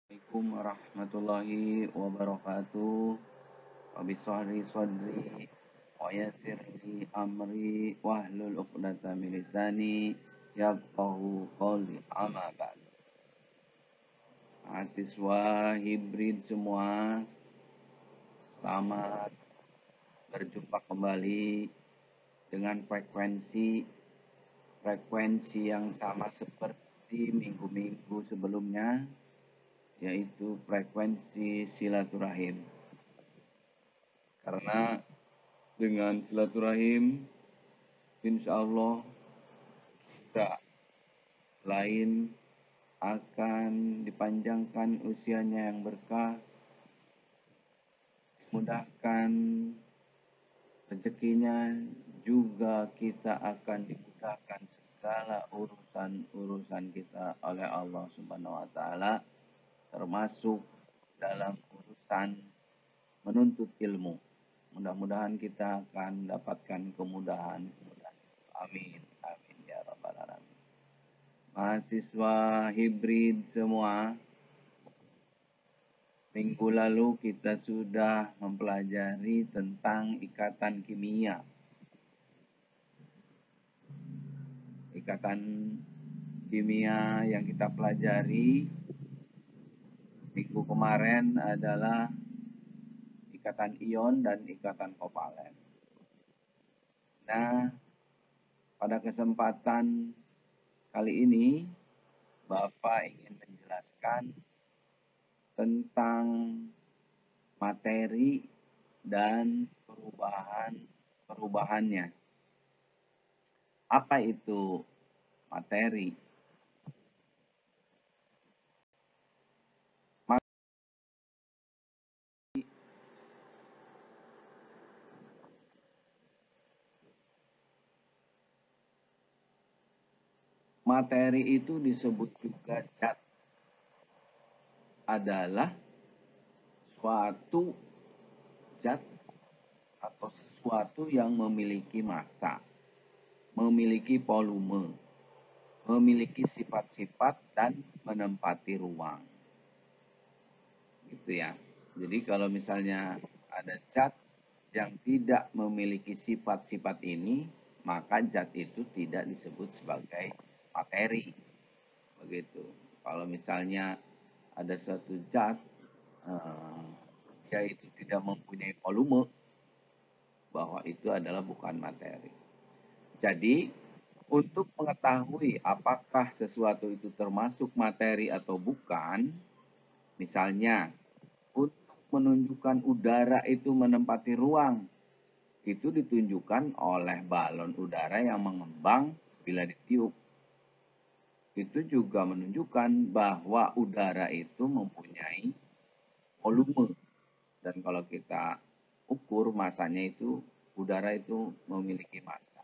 Assalamualaikum warahmatullahi wabarakatuh. Rabbi shrah sadri wa yassir li amri wahlul 'uqdatam min lisani yafqahu qawli. Amma ba'd. Mahasiswa hibrid semua, selamat berjumpa kembali dengan frekuensi yang sama seperti minggu-minggu sebelumnya, yaitu frekuensi silaturahim. Karena dengan silaturahim, insya Allah kita selain akan dipanjangkan usianya yang berkah, dimudahkan rezekinya, juga kita akan dimudahkan segala urusan-urusan kita oleh Allah Subhanahu wa taala, termasuk dalam urusan menuntut ilmu. Mudah-mudahan kita akan mendapatkan kemudahan. Amin. Amin ya rabbal alamin. Mahasiswa hibrid semua, minggu lalu kita sudah mempelajari tentang ikatan kimia. Ikatan kimia yang kita pelajari minggu kemarin adalah ikatan ion dan ikatan kovalen. Nah, pada kesempatan kali ini Bapak ingin menjelaskan tentang materi dan perubahannya. Apa itu materi? Materi itu disebut juga zat, adalah suatu zat atau sesuatu yang memiliki massa, memiliki volume, memiliki sifat-sifat dan menempati ruang. Gitu ya. Jadi kalau misalnya ada zat yang tidak memiliki sifat-sifat ini, maka zat itu tidak disebut sebagai materi. Begitu. Kalau misalnya ada suatu zat yaitu tidak mempunyai volume, bahwa itu adalah bukan materi. Jadi, untuk mengetahui apakah sesuatu itu termasuk materi atau bukan, misalnya untuk menunjukkan udara itu menempati ruang, itu ditunjukkan oleh balon udara yang mengembang bila ditiup. Itu juga menunjukkan bahwa udara itu mempunyai volume. Dan kalau kita ukur masanya itu, udara itu memiliki massa.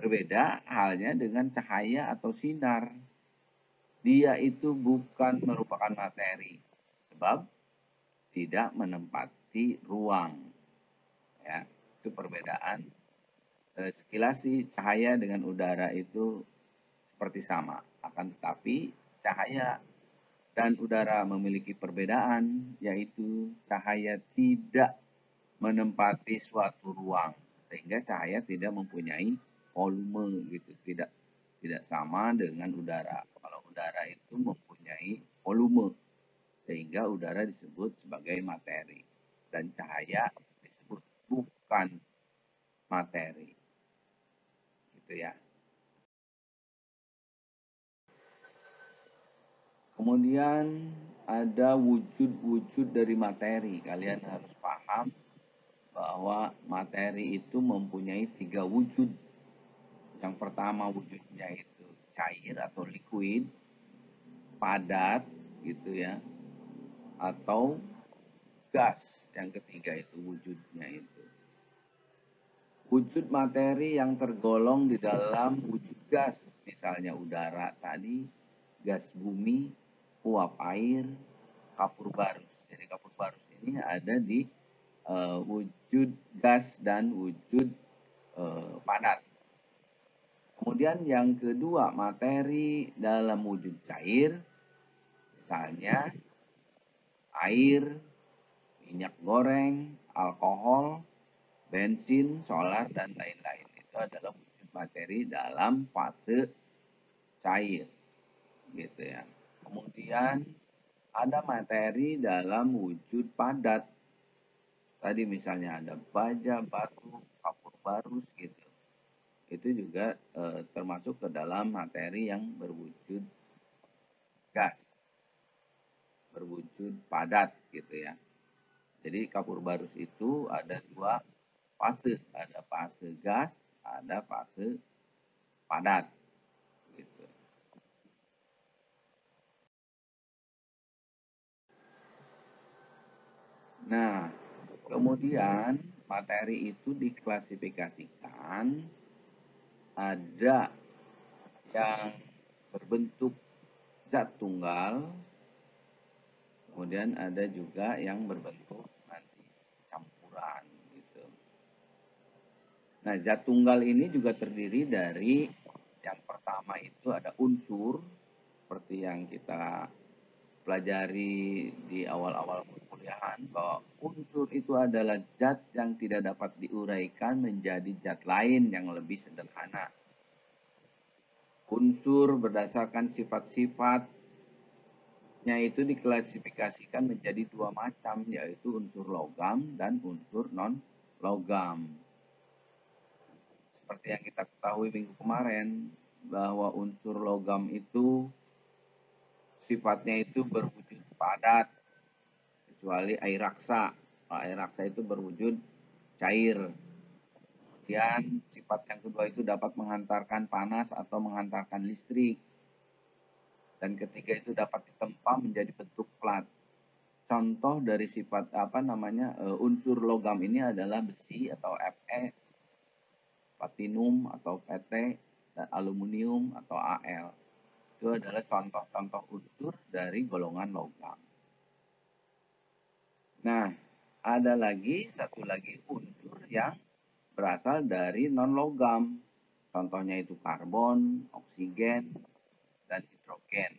Berbeda halnya dengan cahaya atau sinar. Dia itu bukan merupakan materi, sebab tidak menempati ruang. Ya, itu perbedaan. Sekilas sih cahaya dengan udara itu seperti sama. Akan tetapi cahaya dan udara memiliki perbedaan, yaitu cahaya tidak menempati suatu ruang, sehingga cahaya tidak mempunyai volume gitu, tidak sama dengan udara. Kalau udara itu mempunyai volume, sehingga udara disebut sebagai materi dan cahaya disebut bukan materi. Gitu ya. Kemudian ada wujud-wujud dari materi. Kalian harus paham bahwa materi itu mempunyai 3 wujud. Yang pertama wujudnya itu cair atau liquid, padat gitu ya, atau gas. Yang ketiga itu wujudnya itu. Wujud materi yang tergolong di dalam wujud gas, misalnya udara tadi, gas bumi, uap air, kapur barus. Jadi kapur barus ini ada di wujud gas dan wujud padat. Kemudian yang kedua, materi dalam wujud cair, misalnya air, minyak goreng, alkohol, bensin, solar, dan lain-lain. Itu adalah wujud materi dalam fase cair, gitu ya. Kemudian ada materi dalam wujud padat. Tadi misalnya ada baja, batu, kapur barus gitu. Itu juga termasuk ke dalam materi yang berwujud gas, berwujud padat gitu ya. Jadi kapur barus itu ada dua fase, ada fase gas, ada fase padat gitu. Nah, kemudian materi itu diklasifikasikan ada yang berbentuk zat tunggal, kemudian ada juga yang berbentuk nanti campuran gitu. Nah, zat tunggal ini juga terdiri dari yang pertama itu ada unsur seperti yang kita pelajari di awal-awal perkuliahan bahwa unsur itu adalah zat yang tidak dapat diuraikan menjadi zat lain yang lebih sederhana. Unsur berdasarkan sifat-sifatnya itu diklasifikasikan menjadi dua macam, yaitu unsur logam dan unsur non-logam. Seperti yang kita ketahui minggu kemarin, bahwa unsur logam itu sifatnya itu berwujud padat, kecuali air raksa. Air raksa itu berwujud cair. Kemudian sifat yang kedua itu dapat menghantarkan panas atau menghantarkan listrik. Dan ketiga itu dapat ditempa menjadi bentuk plat. Contoh dari sifat unsur logam ini adalah besi atau Fe, platinum atau Pt, dan aluminium atau Al. Itu adalah contoh-contoh unsur dari golongan logam. Nah, ada lagi satu lagi unsur yang berasal dari non-logam. Contohnya itu karbon, oksigen, dan hidrogen.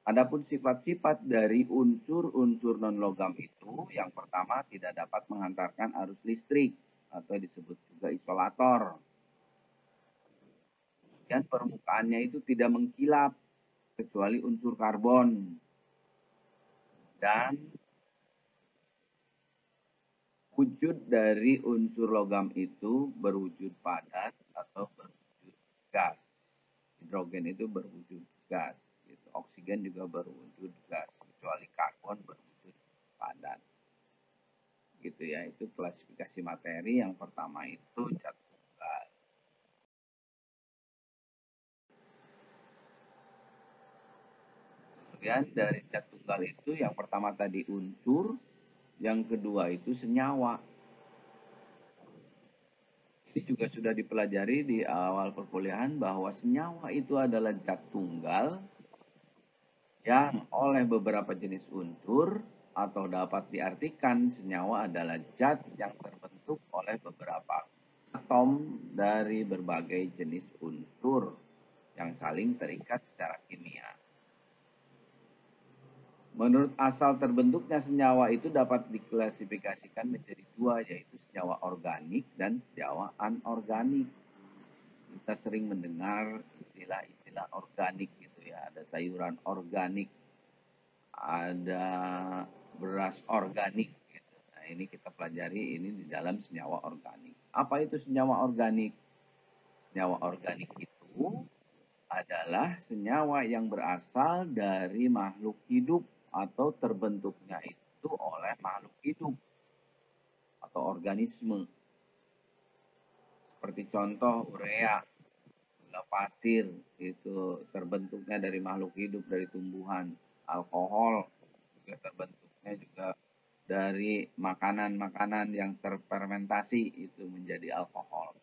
Adapun sifat-sifat dari unsur-unsur non-logam itu, yang pertama tidak dapat menghantarkan arus listrik atau disebut juga isolator. Dan permukaannya itu tidak mengkilap kecuali unsur karbon. Dan wujud dari unsur logam itu berwujud padat atau berwujud gas. Hidrogen itu berwujud gas. Gitu. Oksigen juga berwujud gas, kecuali karbon berwujud padat. Gitu ya, itu klasifikasi materi yang pertama itu zat tunggal. Kemudian dari zat tunggal itu yang pertama tadi unsur, yang kedua itu senyawa. Ini juga sudah dipelajari di awal perkuliahan bahwa senyawa itu adalah zat tunggal yang oleh beberapa jenis unsur atau dapat diartikan senyawa adalah zat yang terbentuk oleh beberapa atom dari berbagai jenis unsur yang saling terikat secara kimia. Menurut asal terbentuknya senyawa itu dapat diklasifikasikan menjadi dua, yaitu senyawa organik dan senyawa anorganik. Kita sering mendengar istilah-istilah organik gitu ya, ada sayuran organik, ada beras organik gitu. Nah, ini kita pelajari ini di dalam senyawa organik. Apa itu senyawa organik? Senyawa organik itu adalah senyawa yang berasal dari makhluk hidup atau terbentuknya itu oleh makhluk hidup atau organisme. Seperti contoh urea, gula pasir, itu terbentuknya dari makhluk hidup, dari tumbuhan. Alkohol juga terbentuknya juga dari makanan-makanan yang terfermentasi itu menjadi alkohol.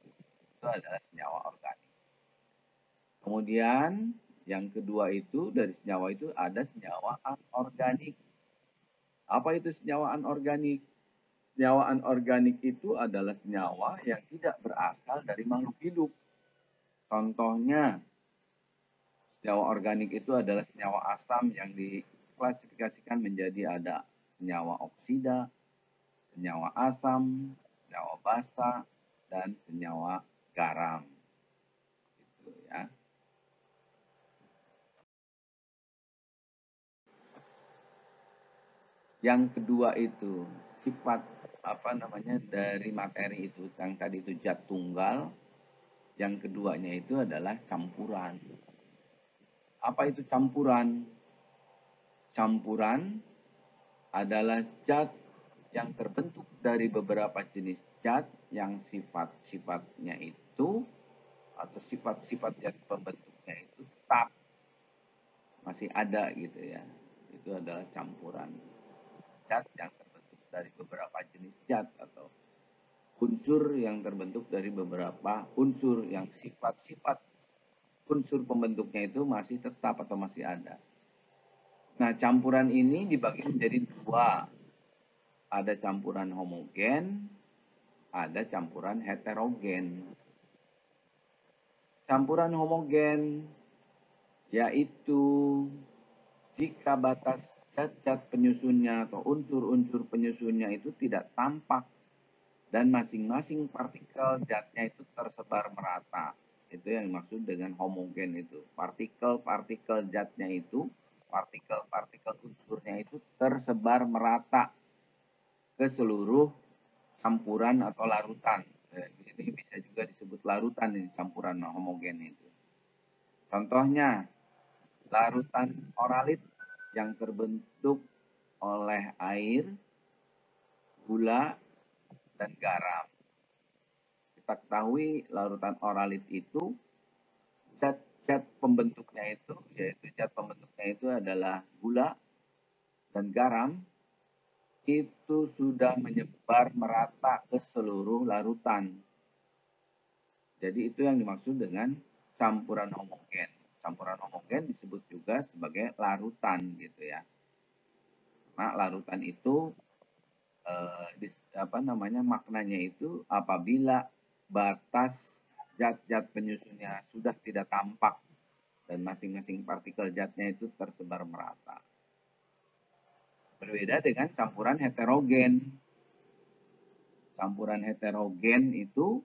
Itu adalah senyawa organik. Kemudian yang kedua itu dari senyawa itu ada senyawa anorganik. Apa itu senyawa anorganik? Senyawa anorganik itu adalah senyawa yang tidak berasal dari makhluk hidup. Contohnya, senyawa organik itu adalah senyawa asam yang klasifikasikan menjadi ada senyawa oksida, senyawa asam, senyawa basa, dan senyawa garam. Gitu ya. Yang kedua itu sifat dari materi itu, yang tadi itu zat tunggal. Yang keduanya itu adalah campuran. Apa itu campuran? Campuran adalah zat yang terbentuk dari beberapa jenis zat yang sifat-sifatnya itu atau sifat-sifat zat pembentuknya itu tetap masih ada gitu ya. Itu adalah campuran zat yang terbentuk dari beberapa jenis zat atau unsur yang terbentuk dari beberapa unsur yang sifat-sifat unsur pembentuknya itu masih tetap atau masih ada. Nah, campuran ini dibagi menjadi dua. Ada campuran homogen, ada campuran heterogen. Campuran homogen yaitu jika batas zat-zat penyusunnya atau unsur-unsur penyusunnya itu tidak tampak dan masing-masing partikel zatnya itu tersebar merata. Itu yang dimaksud dengan homogen itu. Partikel-partikel zatnya itu, partikel-partikel unsurnya itu tersebar merata ke seluruh campuran atau larutan. Ini bisa juga disebut larutan ini campuran homogen itu. Contohnya, larutan oralit yang terbentuk oleh air, gula, dan garam. Kita ketahui larutan oralit itu zat-zat pembentuknya itu adalah gula dan garam, itu sudah menyebar merata ke seluruh larutan. Jadi itu yang dimaksud dengan campuran homogen. Campuran homogen disebut juga sebagai larutan gitu ya. Nah, larutan itu maknanya itu apabila batas zat-zat penyusunnya sudah tidak tampak dan masing-masing partikel zatnya itu tersebar merata. Berbeda dengan campuran heterogen. Campuran heterogen itu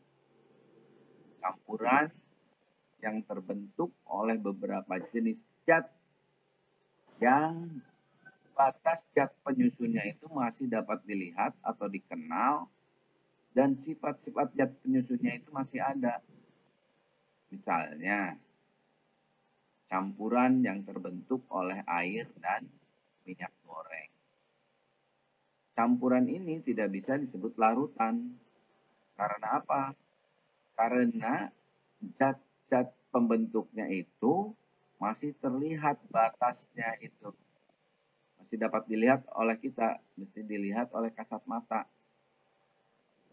campuran yang terbentuk oleh beberapa jenis zat yang batas zat penyusunnya itu masih dapat dilihat atau dikenal dan sifat-sifat zat penyusunnya itu masih ada. Misalnya, campuran yang terbentuk oleh air dan minyak goreng. Campuran ini tidak bisa disebut larutan. Karena apa? Karena zat-zat pembentuknya itu masih terlihat batasnya itu. Masih dapat dilihat oleh kita, mesti dilihat oleh kasat mata.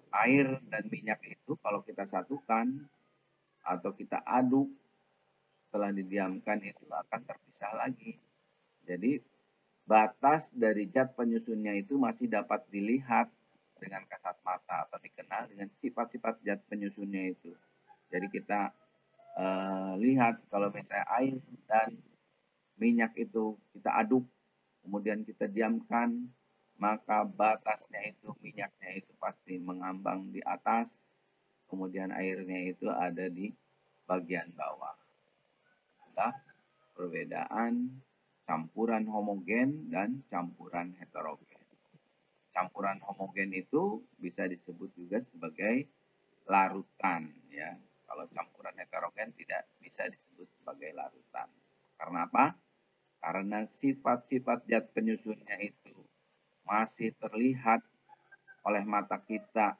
Air dan minyak itu kalau kita satukan atau kita aduk, setelah didiamkan itu akan terpisah lagi. Jadi batas dari zat penyusunnya itu masih dapat dilihat dengan kasat mata atau dikenal dengan sifat-sifat zat penyusunnya itu. Jadi kita lihat kalau misalnya air dan minyak itu kita aduk, kemudian kita diamkan, maka batasnya itu minyaknya itu pasti mengambang di atas, kemudian airnya itu ada di bagian bawah. Itulah perbedaan campuran homogen dan campuran heterogen. Campuran homogen itu bisa disebut juga sebagai larutan ya. Kalau campuran heterogen tidak bisa disebut sebagai larutan. Karena apa? Karena sifat-sifat zat penyusunnya itu masih terlihat oleh mata kita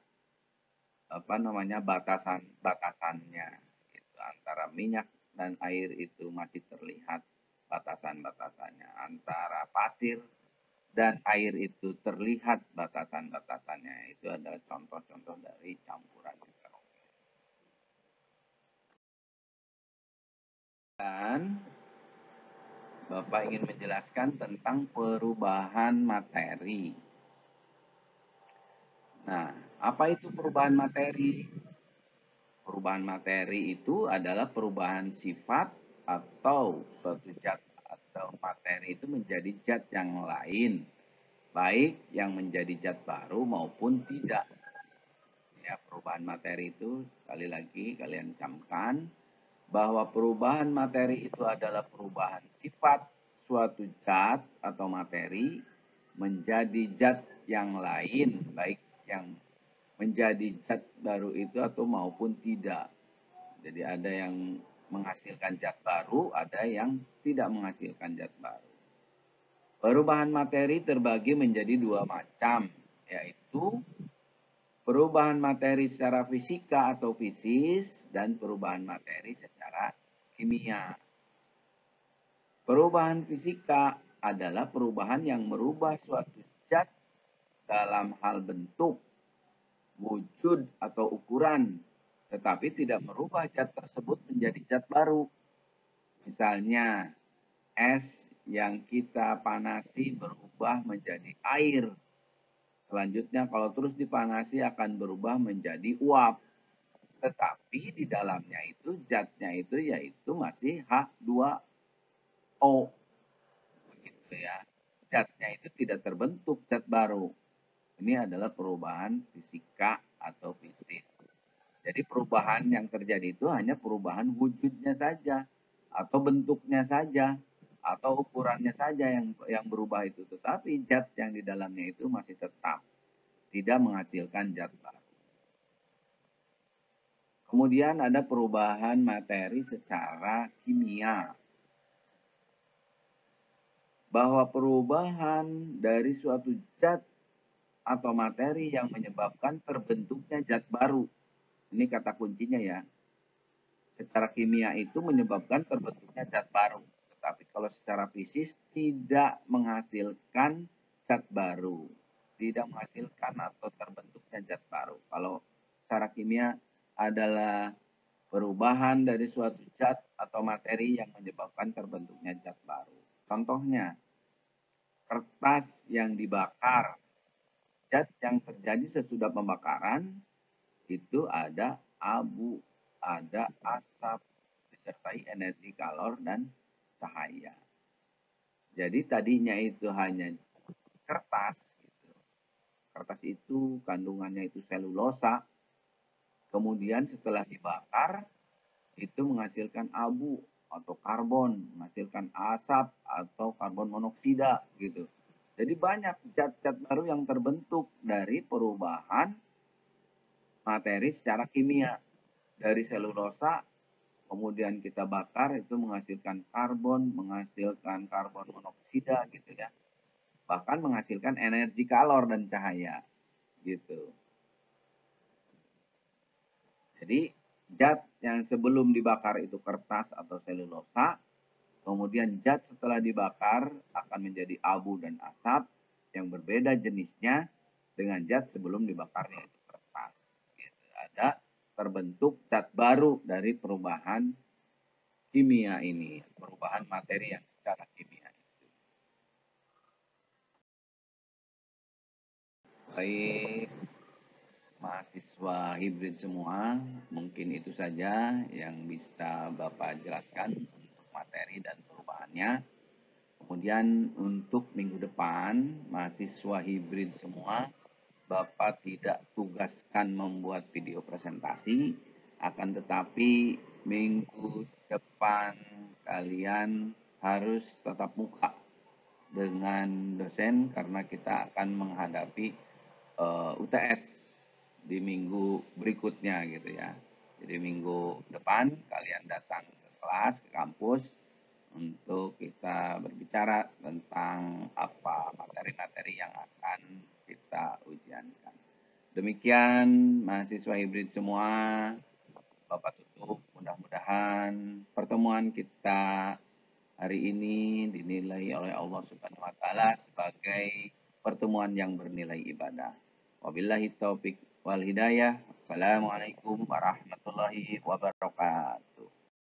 batasannya itu antara minyak dan air itu masih terlihat batasan-batasannya, antara pasir dan air itu terlihat batasan-batasannya. Itu adalah contoh-contoh dari campuran heterogen. Dan Bapak ingin menjelaskan tentang perubahan materi. Nah, apa itu perubahan materi? Perubahan materi itu adalah perubahan sifat atau suatu zat atau materi itu menjadi zat yang lain, baik yang menjadi zat baru maupun tidak. Ya, perubahan materi itu sekali lagi kalian camkan bahwa perubahan materi itu adalah perubahan sifat suatu zat atau materi menjadi zat yang lain, baik yang menjadi zat baru itu atau maupun tidak. Jadi ada yang menghasilkan zat baru, ada yang tidak menghasilkan zat baru. Perubahan materi terbagi menjadi dua macam, yaitu perubahan materi secara fisika atau fisis dan perubahan materi secara kimia. Perubahan fisika adalah perubahan yang merubah suatu zat dalam hal bentuk, wujud atau ukuran, tetapi tidak merubah zat tersebut menjadi zat baru. Misalnya, es yang kita panasi berubah menjadi air. Selanjutnya kalau terus dipanasi akan berubah menjadi uap. Tetapi di dalamnya itu zatnya itu yaitu masih H2O. Begitu ya. Zatnya itu tidak terbentuk zat baru. Ini adalah perubahan fisika atau fisis. Jadi perubahan yang terjadi itu hanya perubahan wujudnya saja atau bentuknya saja atau ukurannya saja yang berubah itu, tetapi zat yang di dalamnya itu masih tetap tidak menghasilkan zat baru. Kemudian ada perubahan materi secara kimia. Bahwa perubahan dari suatu zat atau materi yang menyebabkan terbentuknya zat baru. Ini kata kuncinya ya. Secara kimia itu menyebabkan terbentuknya zat baru. Tetapi kalau secara fisik tidak menghasilkan zat baru. Tidak menghasilkan atau terbentuknya zat baru. Kalau secara kimia adalah perubahan dari suatu zat atau materi yang menyebabkan terbentuknya zat baru. Contohnya, kertas yang dibakar. Zat yang terjadi sesudah pembakaran itu ada abu, ada asap, disertai energi kalor dan cahaya. Jadi tadinya itu hanya kertas. Gitu. Kertas itu kandungannya itu selulosa. Kemudian setelah dibakar itu menghasilkan abu atau karbon, menghasilkan asap atau karbon monoksida gitu. Jadi banyak zat-zat baru yang terbentuk dari perubahan materi secara kimia. Dari selulosa, kemudian kita bakar itu menghasilkan karbon monoksida gitu ya. Bahkan menghasilkan energi kalor dan cahaya gitu. Jadi zat yang sebelum dibakar itu kertas atau selulosa, kemudian zat setelah dibakar akan menjadi abu dan asap yang berbeda jenisnya dengan zat sebelum dibakarnya itu kertas. Gitu. Ada terbentuk zat baru dari perubahan kimia ini, perubahan materi yang secara kimia itu. Baik, mahasiswa hibrid semua, mungkin itu saja yang bisa Bapak jelaskan untuk materi dan perubahannya. Kemudian untuk minggu depan, mahasiswa hibrid semua, Bapak tidak tugaskan membuat video presentasi, akan tetapi minggu depan kalian harus tatap muka dengan dosen karena kita akan menghadapi UTS di minggu berikutnya gitu ya. Jadi minggu depan kalian datang ke kelas, ke kampus untuk kita berbicara tentang apa materi-materi yang akan kita ujiankan. Demikian mahasiswa hibrid semua, Bapak tutup. Mudah-mudahan pertemuan kita hari ini dinilai oleh Allah Subhanahu wa taala sebagai pertemuan yang bernilai ibadah. Wabillahi taufik wal hidayah. Assalamualaikum warahmatullahi wabarakatuh.